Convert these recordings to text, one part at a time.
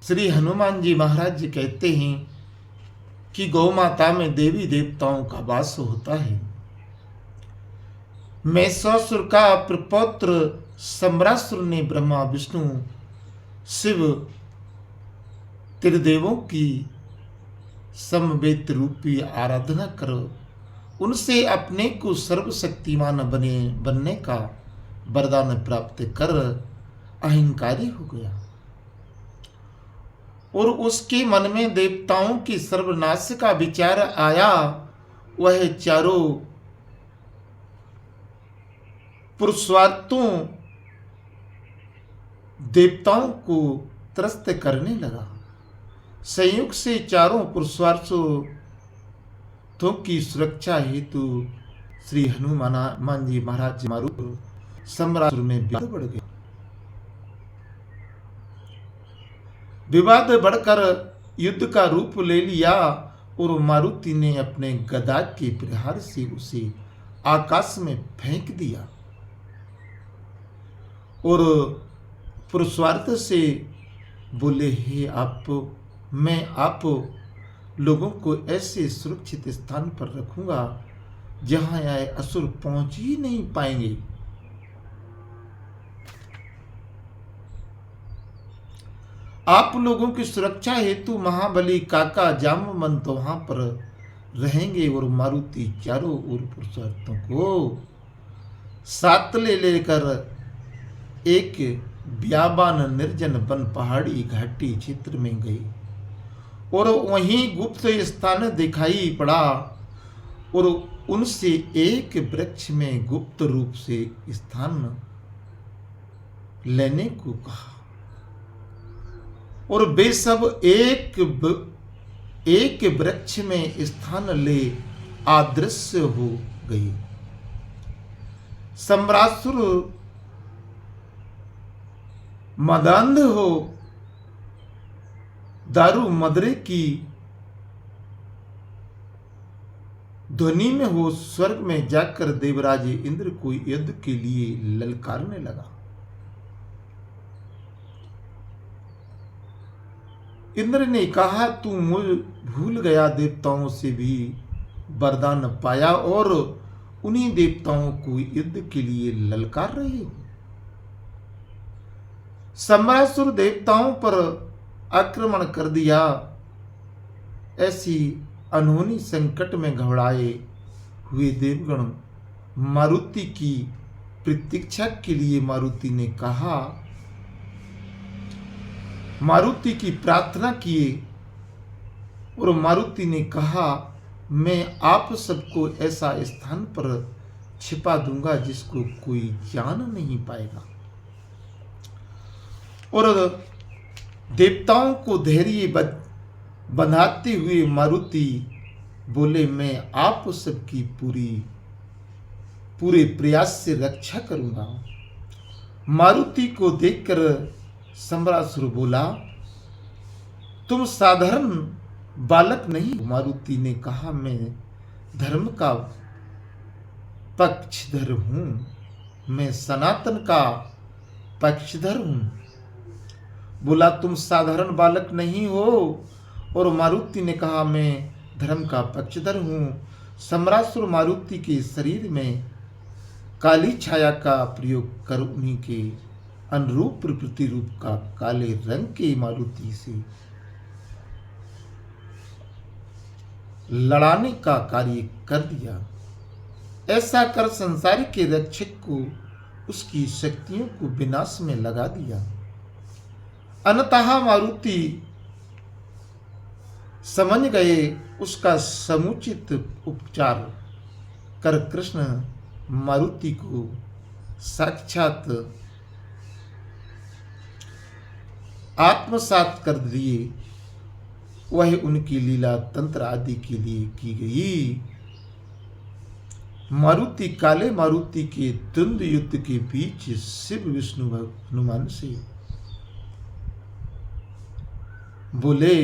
श्री हनुमान जी महाराज जी कहते हैं कि गौ माता में देवी देवताओं का वास होता है। महिषासुर का प्रपौत्र सम्रासुर ने ब्रह्मा विष्णु शिव त्रिदेवों की समवेत रूपी आराधना कर उनसे अपने को सर्वशक्तिमान बनने का वरदान प्राप्त कर अहंकारी हो गया और उसके मन में देवताओं की सर्वनाश का विचार आया। वह चारों पुरुषार्थों देवताओं को त्रस्त करने लगा। संयोग से चारों पुरुषार्थों की सुरक्षा हेतु श्री हनुमान जी महाराज मारुति सम्रासुर में विवाद बढ़ गया। विवाद बढ़कर युद्ध का रूप ले लिया और मारुति ने अपने गदा के प्रहार से उसे आकाश में फेंक दिया और पुरुषार्थ से बोले, हे मैं आप लोगों को ऐसे सुरक्षित स्थान पर रखूंगा जहां यह असुर पहुंच ही नहीं पाएंगे। आप लोगों की सुरक्षा हेतु महाबली काका जामवंत वहां पर रहेंगे और मारुति चारों ओर पुरुषार्थों को साथ ले लेकर एक ब्याबान निर्जन वन पहाड़ी घाटी क्षेत्र में गई और वहीं गुप्त स्थान दिखाई पड़ा और उनसे एक वृक्ष में गुप्त रूप से स्थान लेने को कहा और वे सब एक वृक्ष में स्थान ले अदृश्य हो गए। सम्रासुर मदांध हो दारू मदरे की ध्वनि में हो स्वर्ग में जाकर देवराज इंद्र को युद्ध के लिए ललकारने लगा। इंद्र ने कहा, तू मुझ भूल गया, देवताओं से भी वरदान पाया और उन्हीं देवताओं को युद्ध के लिए ललकार रहे हो। सम्रासुर देवताओं पर आक्रमण कर दिया। ऐसी अनहोनी संकट में घबराए हुए देवगण मारुति की प्रतीक्षा के लिए मारुति की प्रार्थना किए और मारुति ने कहा, मैं आप सबको ऐसा स्थान पर छिपा दूंगा जिसको कोई जान नहीं पाएगा। और देवताओं को धैर्य बंधाते हुए मारुति बोले, मैं आप सबकी पूरे प्रयास से रक्षा करूंगा। मारुति को देखकर सम्रासुर बोला, तुम साधारण बालक नहीं। मारुति ने कहा, मैं धर्म का पक्षधर हूं, मैं सनातन का पक्षधर हूं। बोला, तुम साधारण बालक नहीं हो। और मारुति ने कहा, मैं धर्म का पक्षधर हूं। सम्रासुर मारुति के शरीर में काली छाया का प्रयोग कर उन्हीं के अनुरूप प्रतिरूप का काले रंग के मारुति से लड़ाने का कार्य कर दिया। ऐसा कर संसार के रक्षक को उसकी शक्तियों को विनाश में लगा दिया। अनतः मारुति समझ गए, उसका समुचित उपचार कर कृष्ण मारुति को साक्षात आत्मसात कर दिए। वह उनकी लीला तंत्र आदि के लिए की गई। मारुति काले मारुति के द्वंद्व युद्ध के बीच शिव विष्णु हनुमान से बोले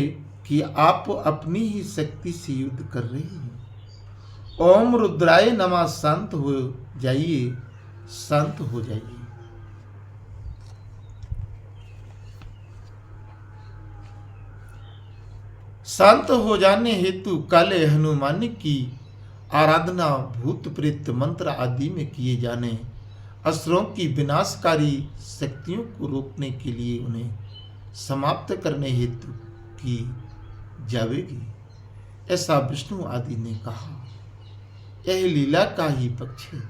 कि आप अपनी ही शक्ति से युद्ध कर रहे हैं। ओम रुद्राय नमः, शांत हो जाइए, शांत हो जाइए। शांत हो जाने हेतु काले हनुमान की आराधना भूत प्रेत मंत्र आदि में किए जाने असुरों की विनाशकारी शक्तियों को रोकने के लिए उन्हें समाप्त करने हेतु की जावेगी, ऐसा विष्णु आदि ने कहा। यह लीला का ही पक्ष है।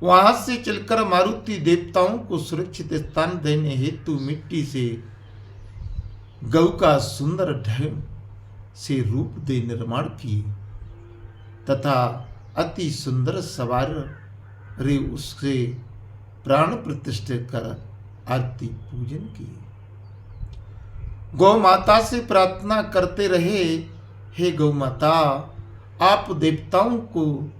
वहां से चलकर मारुति देवताओं को सुरक्षित स्थान देने हेतु मिट्टी से गौ का सुंदर ढंग से रूप दे निर्माण किए तथा अति सुंदर सवार रे उससे प्राण प्रतिष्ठा कर आरती पूजन किए। गौ माता से प्रार्थना करते रहे, हे गौ माता, आप देवताओं को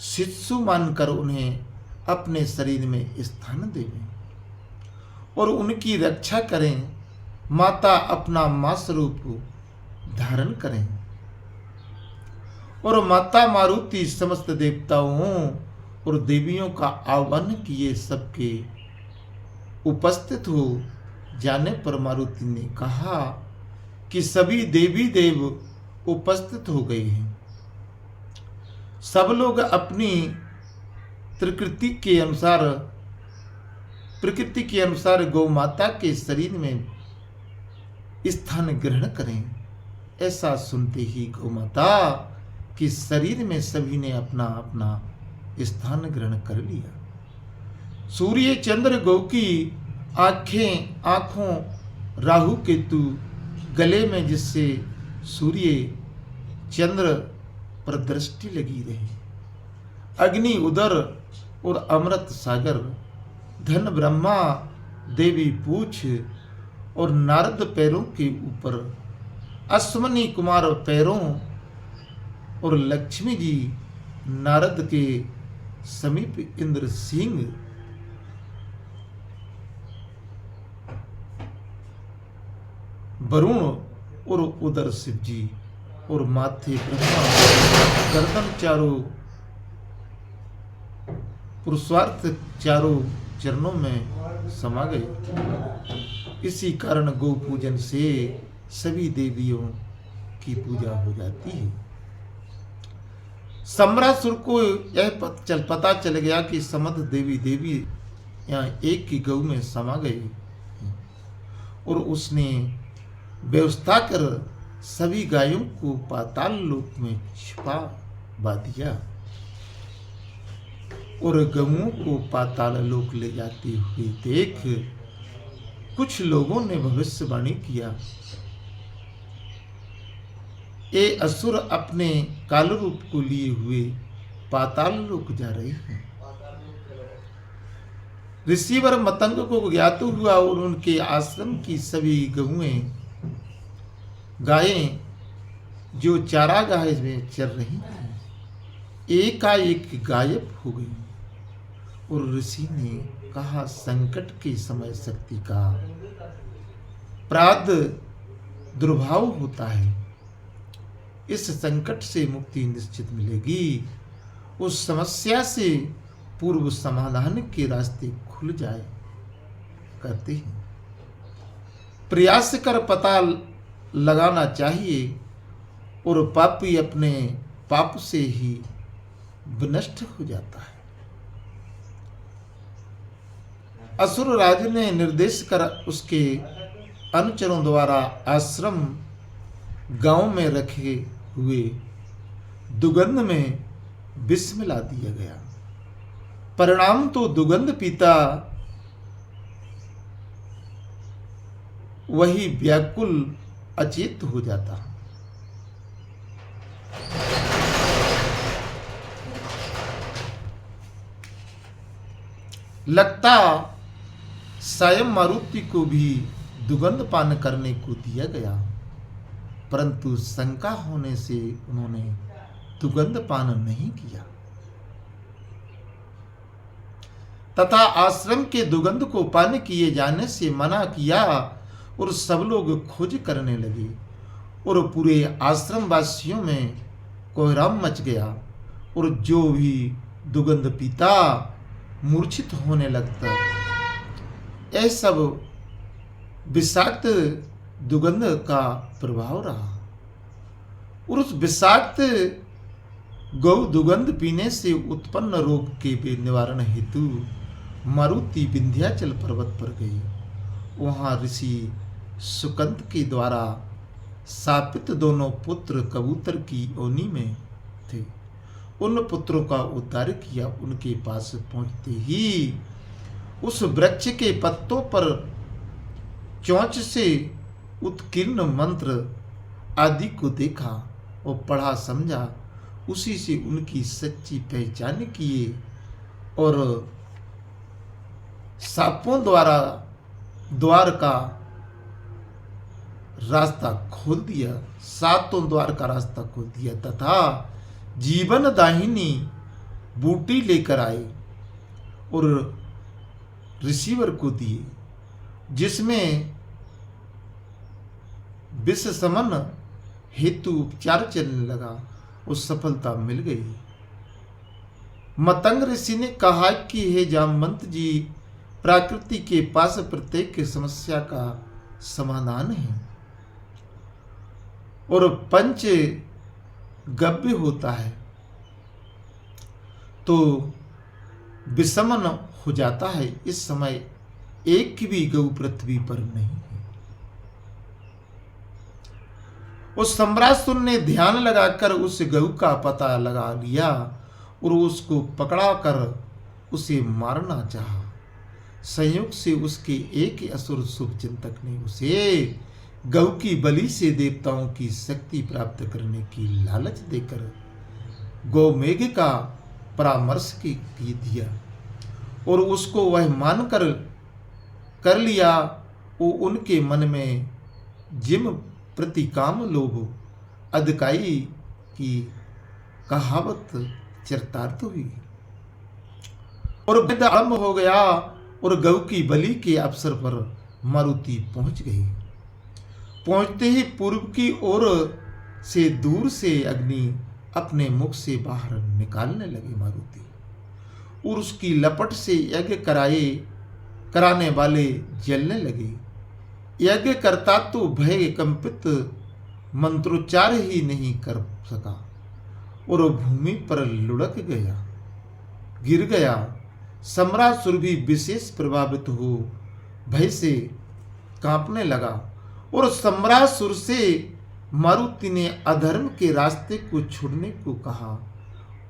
शिशु मानकर उन्हें अपने शरीर में स्थान देवें और उनकी रक्षा करें। माता अपना मां स्वरूप धारण करें और माता मारुति समस्त देवताओं और देवियों का आह्वान किए सबके उपस्थित हो जाने पर मारुति ने कहा कि सभी देवी देव उपस्थित हो गए हैं। सब लोग अपनी प्रकृति के अनुसार गौ माता के शरीर में स्थान ग्रहण करें। ऐसा सुनते ही गौ माता के शरीर में सभी ने अपना अपना स्थान ग्रहण कर लिया। सूर्य चंद्र गौ की आंखों राहु केतु गले में, जिससे सूर्य चंद्र पर दृष्टि लगी रहे। अग्नि उदर और अमृत सागर, धन ब्रह्मा, देवी पूछ और नारद पैरों के ऊपर, अश्वनी कुमार पैरों और लक्ष्मी जी नारद के समीप, इंद्र सिंह वरुण और उदर शिव जी और माथे ब्रह्मा, गर्दन चारों पुरुषार्थ चारों चरणों में समा गए। इसी कारण गौ पूजन से सभी देवियों की पूजा हो जाती है। सम्रासुर को यह पता चल गया कि समस्त देवी यहाँ एक ही गौ में समा गए और उसने व्यवस्था कर सभी गायों को पाताल लोक में छिपा दिया और गऊओं को पाताल लोक ले जाते हुए देख कुछ लोगों ने भविष्यवाणी किया, ये असुर अपने काल रूप को लिए हुए पाताल लोक जा रहे हैं। ऋषिवर मतंग को ज्ञात हुआ और उनके आश्रम की सभी गायें जो चारागाह में चर रही थी एकाएक गायब हो गई और ऋषि ने कहा, संकट के समय शक्ति का प्राद दुर्भाव होता है। इस संकट से मुक्ति निश्चित मिलेगी। उस समस्या से पूर्व समाधान के रास्ते खुल जाए करते हैं। प्रयास कर पता लगाना चाहिए और पापी अपने पाप से ही विनष्ट हो जाता है। असुर राज ने निर्देश कर उसके अनुचरों द्वारा आश्रम गांव में रखे हुए दुगंध में विष मिला दिया गया। परिणाम तो दुगंध पीता वही व्याकुल अचेत हो जाता। लगता स्वयं मारुति को भी दुगंध पान करने को दिया गया, परंतु शंका होने से उन्होंने दुगंध पान नहीं किया तथा आश्रम के दुगंध को पान किए जाने से मना किया और सब लोग खोज करने लगे और पूरे आश्रम वासियों में कोहराम मच गया और जो भी दुगंध पीता मूर्छित होने लगता। यह सब विषाक्त दुर्गंध का प्रभाव रहा और उस विषाक्त गौ दुर्गंध पीने से उत्पन्न रोग के निवारण हेतु मारुति विंध्याचल पर्वत पर गई। वहां ऋषि सुकंत के द्वारा शापित दोनों पुत्र कबूतर की योनि में थे। उन पुत्रों का उद्धार किया। उनके पास पहुंचते ही उस वृक्ष के पत्तों पर चोंच से उत्कीर्ण मंत्र आदि को देखा और पढ़ा समझा। उसी से उनकी सच्ची पहचान किए और सांपों द्वारा द्वार का रास्ता खोल दिया, सातों द्वार का रास्ता खोल दिया तथा जीवन दाहिनी बूटी लेकर आए और रिसीवर को दिए, जिसमें विष समन हेतु उपचार चलने लगा। उस सफलता मिल गई। मतंग ऋषि ने कहा कि हे जामवंत जी, प्रकृति के पास प्रत्येक समस्या का समाधान है और पंच गव्य होता है तो विषमन हो जाता है। इस समय एक भी गौ पृथ्वी पर नहीं है। उस सम्रासुर ने ध्यान लगाकर उस गौ का पता लगा लिया और उसको पकड़ाकर उसे मारना चाहा। संयोग से उसके एक असुर शुभ चिंतक ने उसे गौ की बलि से देवताओं की शक्ति प्राप्त करने की लालच देकर गौमेघ का परामर्श दिया और उसको वह मानकर कर लिया। वो उनके मन में जिम प्रतिकाम लोभ अधिकाई की कहावत चरितार्थ हुई और वेद आरंभ हो गया और गौ की बलि के अवसर पर मारुति पहुंच गई। पहुंचते ही पूर्व की ओर से दूर से अग्नि अपने मुख से बाहर निकालने लगी मारुति और उसकी लपट से यज्ञ कराने वाले जलने लगे। यज्ञ करता तो भय कंपित मंत्रोच्चार ही नहीं कर सका और भूमि पर लुढ़क गया, गिर गया। सम्रासुर भी विशेष प्रभावित हो भय से कांपने लगा और सम्रासुर से मारुति ने अधर्म के रास्ते को छोड़ने को कहा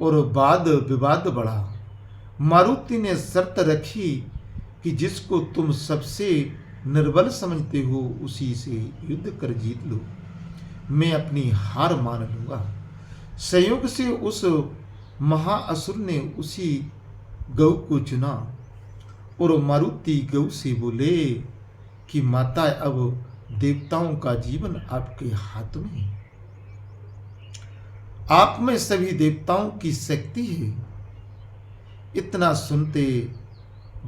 और वाद विवाद बढ़ा। मारुति ने शर्त रखी कि जिसको तुम सबसे निर्बल समझते हो उसी से युद्ध कर जीत लो, मैं अपनी हार मान लूंगा। संयोग से उस महाअसुर ने उसी गौ को चुना और मारुति गौ से बोले कि माता, अब देवताओं का जीवन आपके हाथ में है, आप में सभी देवताओं की शक्ति है। इतना सुनते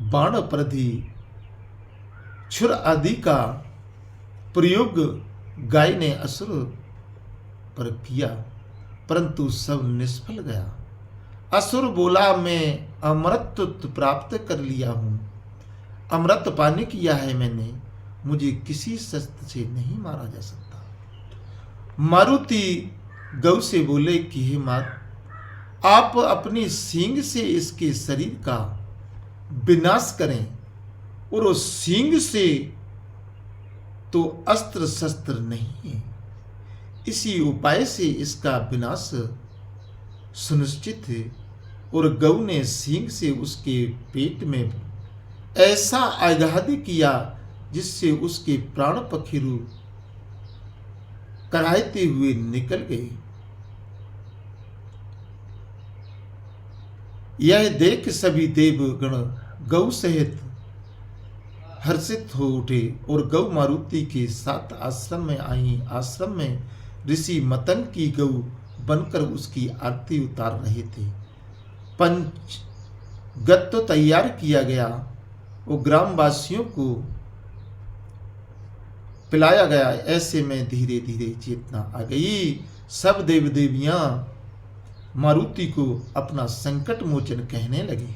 बाण प्रधि छुर आदि का प्रयोग गाय ने असुर पर किया, परंतु सब निष्फल गया। असुर बोला, मैं अमृतत्व प्राप्त कर लिया हूं, अमृत पानी किया है मैंने, मुझे किसी शस्त्र से नहीं मारा जा सकता। मारुति गौ से बोले कि हे मात, आप अपनी सींग से इसके शरीर का विनाश करें और उस सींग से तो अस्त्र शस्त्र नहीं है, इसी उपाय से इसका विनाश सुनिश्चित है। और गौ ने सींग से उसके पेट में ऐसा आघात किया जिससे उसके प्राण पखेरु कराहते हुए निकल गए। यह देख सभी देवगण गौ सहित हर्षित हो उठे और गौ मारुति के साथ आश्रम में आई। आश्रम में ऋषि मतंग की गौ बनकर उसकी आरती उतार रहे थे। पंचगत तो तैयार किया गया और ग्रामवासियों को पिलाया गया। ऐसे में धीरे धीरे चेतना आ गई। सब देव देवियां मारुति को अपना संकट मोचन कहने लगे।